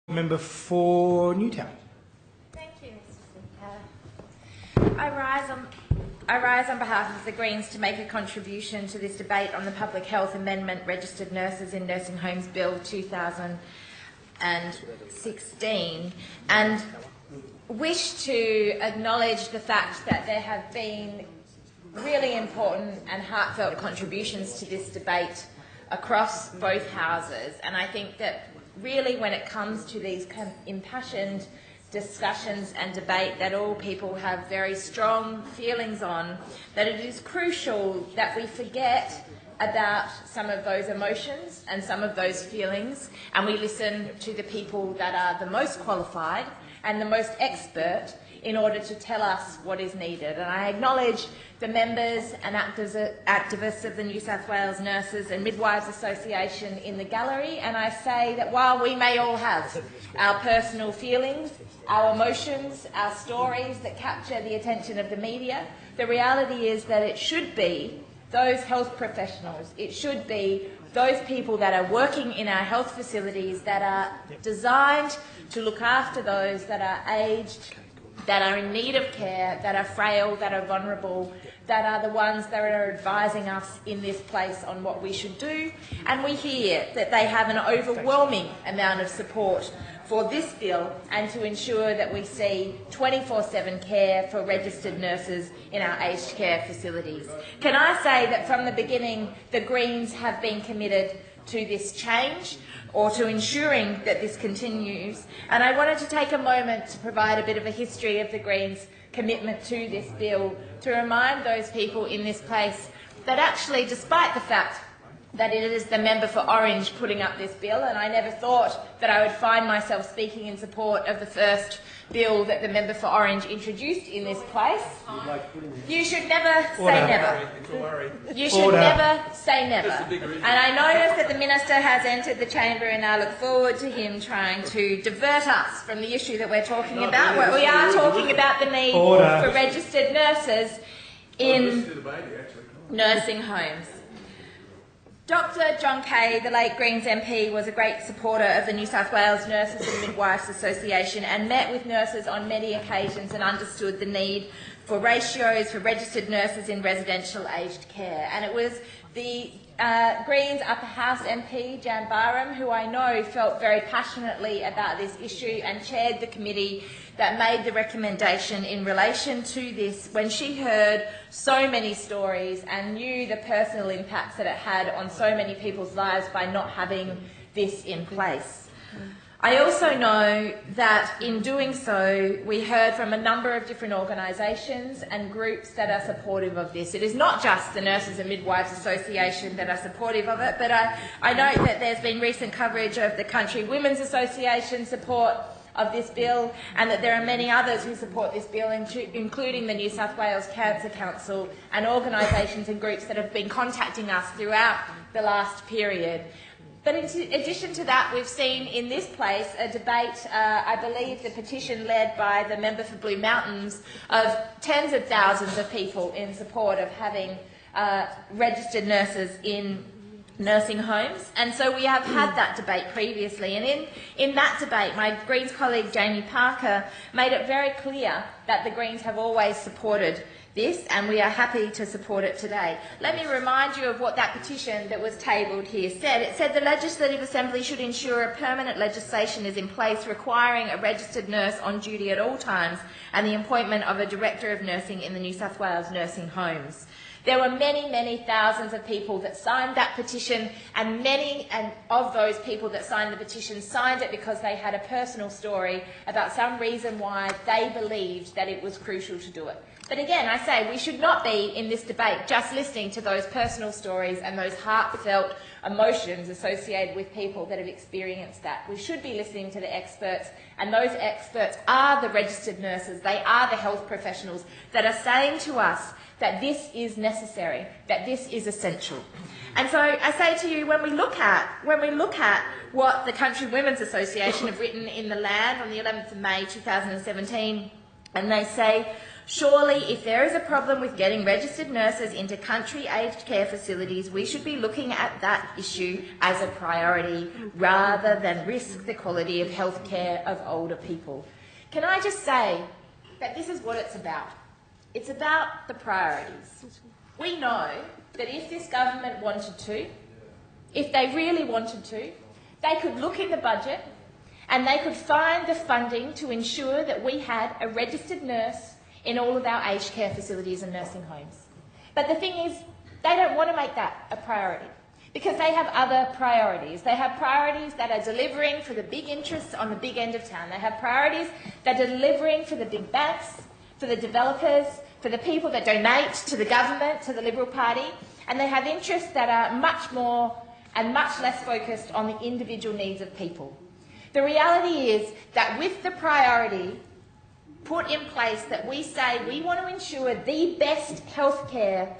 Member for Newtown. Thank you, Mr. Speaker. I rise on behalf of the Greens to make a contribution to this debate on the Public Health Amendment Registered Nurses in Nursing Homes Bill 2016 and wish to acknowledge the fact that there have been really important and heartfelt contributions to this debate across both houses, and I think that really when it comes to these impassioned discussions and debate that all people have very strong feelings on, that it is crucial that we forget about some of those emotions and some of those feelings, and we listen to the people that are the most qualified and the most expert in order to tell us what is needed. And I acknowledge the members and activists of the New South Wales Nurses and Midwives Association in the gallery, and I say that while we may all have our personal feelings, our emotions, our stories that capture the attention of the media, the reality is that it should be those health professionals, it should be those people that are working in our health facilities that are designed to look after those that are aged, that are in need of care, that are frail, that are vulnerable, that are the ones that are advising us in this place on what we should do. And we hear that they have an overwhelming amount of support for this bill and to ensure that we see 24/7 care for registered nurses in our aged care facilities. Can I say that from the beginning the Greens have been committed to this change, or to ensuring that this continues, and I wanted to take a moment to provide a bit of a history of the Greens' commitment to this bill, to remind those people in this place that actually, despite the fact that it is the member for Orange putting up this bill, and I never thought that I would find myself speaking in support of the first bill that the member for Orange introduced in this place. You should never say never. You should never say never. And I notice that the Minister has entered the chamber, and I look forward to him trying to divert us from the issue that we're talking about. Where we are talking about the need for registered nurses in nursing homes. Dr John Kay, the late Greens MP, was a great supporter of the New South Wales Nurses and Midwives Association and met with nurses on many occasions and understood the need for ratios for registered nurses in residential aged care. And it was the Greens Upper House MP, Jan Barham, who I know felt very passionately about this issue and chaired the committee that made the recommendation in relation to this when she heard so many stories and knew the personal impacts that it had on so many people's lives by not having this in place. I also know that in doing so, we heard from a number of different organisations and groups that are supportive of this. It is not just the Nurses and Midwives Association that are supportive of it, but I note that there's been recent coverage of the Country Women's Association support of this bill, and that there are many others who support this bill, including the New South Wales Cancer Council and organisations and groups that have been contacting us throughout the last period. But in addition to that, we've seen in this place a debate, I believe the petition led by the member for Blue Mountains, of tens of thousands of people in support of having registered nurses in nursing homes. And so we have had that debate previously, and in that debate my Greens colleague Jamie Parker made it very clear that the Greens have always supported this, and we are happy to support it today. Let me remind you of what that petition that was tabled here said. It said the Legislative Assembly should ensure a permanent legislation is in place requiring a registered nurse on duty at all times and the appointment of a Director of Nursing in the New South Wales nursing homes. There were many, many thousands of people that signed that petition, and many of those people that signed the petition signed it because they had a personal story about some reason why they believed that it was crucial to do it. But again, I say we should not be in this debate just listening to those personal stories and those heartfelt emotions associated with people that have experienced that. We should be listening to the experts, and those experts are the registered nurses. They are the health professionals that are saying to us that this is necessary, that this is essential. And so I say to you, when we look at what the Country Women's Association have written in The Land on the 11th of May 2017, And they say, surely if there is a problem with getting registered nurses into country aged care facilities, we should be looking at that issue as a priority rather than risk the quality of health care of older people. Can I just say that this is what it's about? It's about the priorities. We know that if this government wanted to, if they really wanted to, they could look in the budget and they could find the funding to ensure that we had a registered nurse in all of our aged care facilities and nursing homes. But the thing is, they don't want to make that a priority because they have other priorities. They have priorities that are delivering for the big interests on the big end of town. They have priorities that are delivering for the big banks, for the developers, for the people that donate to the government, to the Liberal Party, and they have interests that are much more and much less focused on the individual needs of people. The reality is that with the priority put in place that we say we want to ensure the best health care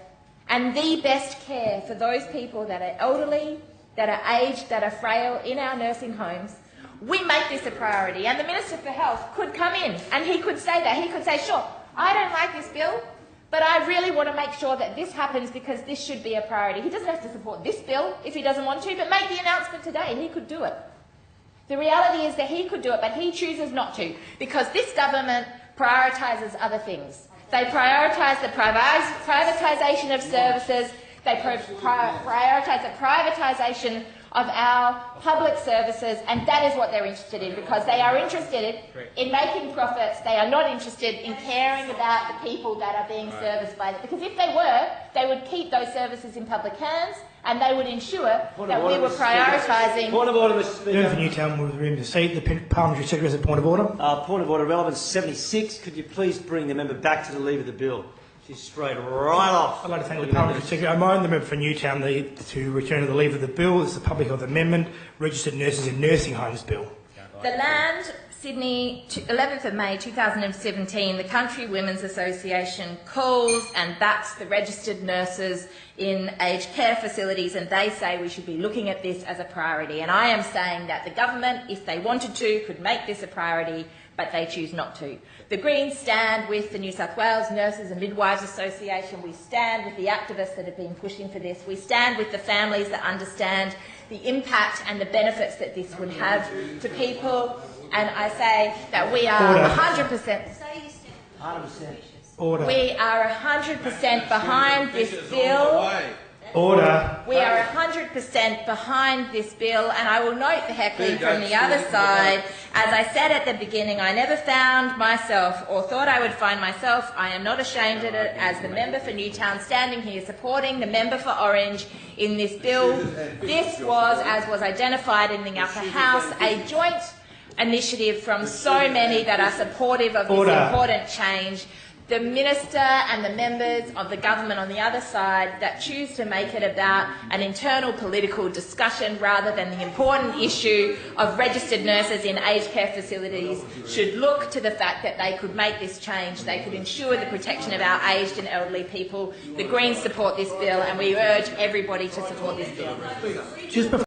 and the best care for those people that are elderly, that are aged, that are frail in our nursing homes, we make this a priority. And the Minister for Health could come in and he could say that. He could say, sure, I don't like this bill, but I really want to make sure that this happens because this should be a priority. He doesn't have to support this bill if he doesn't want to, but make the announcement today. He could do it. The reality is that he could do it, but he chooses not to because this government prioritises other things. They prioritise the privatisation of services. They prioritise the privatisation of our public services, and that is what they're interested in because they are interested in making profits. They are not interested in caring about the people that are being serviced by them. Because if they were, they would keep those services in public hands and they would ensure that we were prioritising... Point of order, Mr Speaker. Member for Newtown will resume the seat. The Parliamentary Secretary has a point of order. Point of order, relevance 76. Could you please bring the member back to the leave of the bill? She's strayed right off. I'd like to thank the Parliamentary Secretary. I remind the member for Newtown to return to the leave of the bill. It's the Public Health Amendment, Registered Nurses in Nursing Homes Bill. The Land, Sydney, 11th of May 2017, the Country Women's Association calls and backs the registered nurses in aged care facilities, and they say we should be looking at this as a priority. And I am saying that the government, if they wanted to, could make this a priority, but they choose not to. The Greens stand with the New South Wales Nurses and Midwives Association. We stand with the activists that have been pushing for this. We stand with the families that understand the impact and the benefits that this would have to people. And I say that we are 100%. 100%. Order. We are 100% behind this bill. Order. We are 100% behind this bill, and I will note the heckling from the other side. As I said at the beginning, I never found myself or thought I would find myself. I am not ashamed of it as the member for Newtown standing here supporting the member for Orange in this bill. This was, as was identified in the upper house, a joint initiative from so many that are supportive of this important change. The Minister and the members of the government on the other side that choose to make it about an internal political discussion rather than the important issue of registered nurses in aged care facilities should look to the fact that they could make this change. They could ensure the protection of our aged and elderly people. The Greens support this bill and we urge everybody to support this bill.